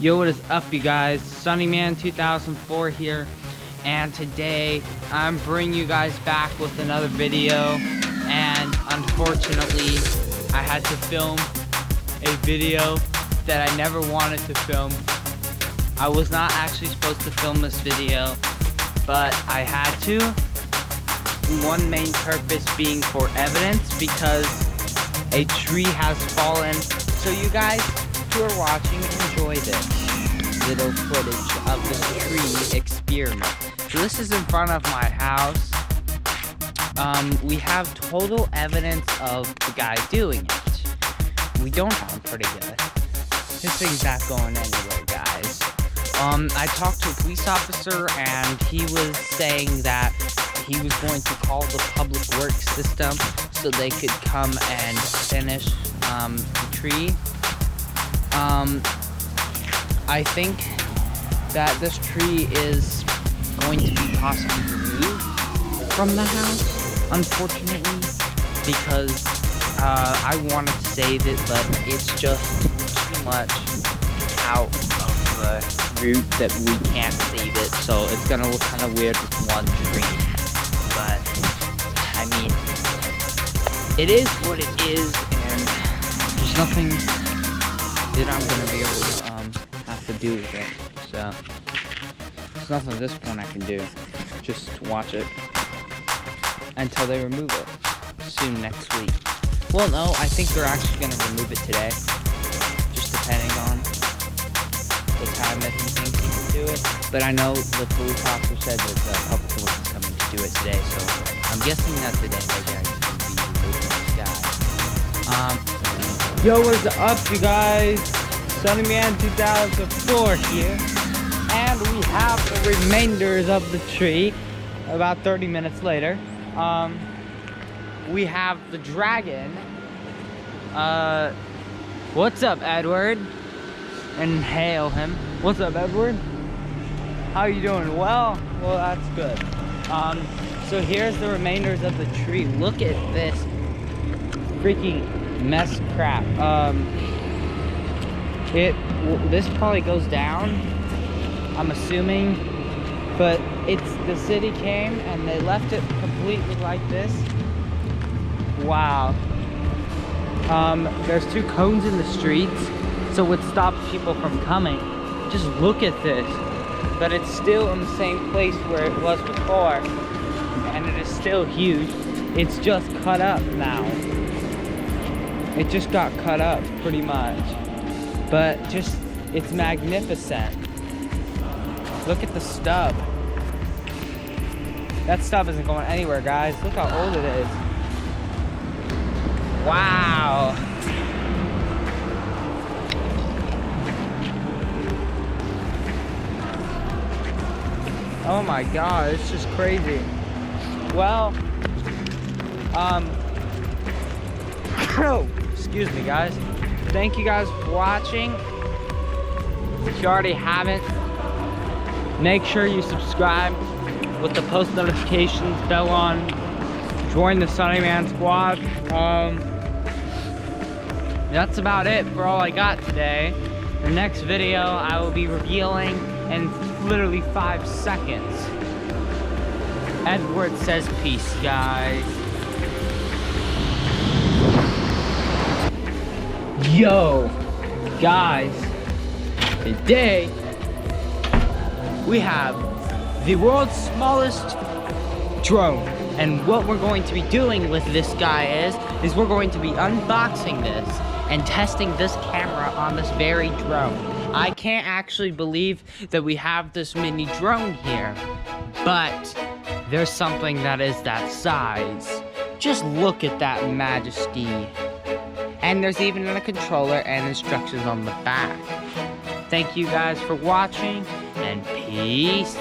Yo, what is up, you guys? Sunnyman 2004 here, and today I'm bringing you guys back with another video. And unfortunately, I had to film a video that I never wanted to film. I was not actually supposed to film this video, but I had to. One main purpose being for evidence, because a tree has fallen. So you guys who are watching, enjoy this little footage of this tree experiment. So this is in front of my house. We have total evidence of the guy doing it. We don't have him pretty good. This thing's not going anywhere, guys. I talked to a police officer, and he was saying that he was going to call the public works system so they could come and finish the tree. I think that this tree is going to be possibly removed from the house, unfortunately, because I wanted to save it, but it's just too much out of the route that we can't save it, so it's gonna look kind of weird with one tree. But I mean, it is what it is, and there's nothing that I'm gonna be able to have to do with it. So there's nothing at this point I can do. Just watch it until they remove it soon next week. Well, no, I think they're actually gonna remove it today, just depending on the time that he thinks he can do it. But I know the police officer said that the public works is coming to do it today, so I'm guessing that today they're going to be removing this guy. Yo, what's up, you guys? Sunnyman 2004 here, and we have the remainders of the tree. About 30 minutes later, we have the dragon. What's up, Edward? And hail him. What's up, Edward? How you doing? Well, that's good. So here's the remainders of the tree. Look at this freaking mess crap. This probably goes down, I'm assuming, but the city came and they left it completely like this. Wow. There's two cones in the streets, so it stops people from coming. Just look at this. But it's still in the same place where it was before, and it is still huge. It's just cut up now. It just got cut up pretty much. But it's magnificent. Look at the stub. That stub isn't going anywhere, guys. Look how old it is. Wow. Oh my god, it's just crazy. Well, excuse me, guys. Thank you guys for watching. If you already haven't, make sure you subscribe with the post notifications bell on. Join the Sunnyman squad. That's about it for all I got today. The next video I will be revealing in literally 5 seconds. Edward says peace, guys. Yo, guys, today we have the world's smallest drone, and what we're going to be doing with this guy is we're going to be unboxing this and testing this camera on this very drone. I can't actually believe that we have this mini drone here, but there's something that is that size. Just look at that majesty. And there's even a controller and instructions on the back. Thank you guys for watching, and peace.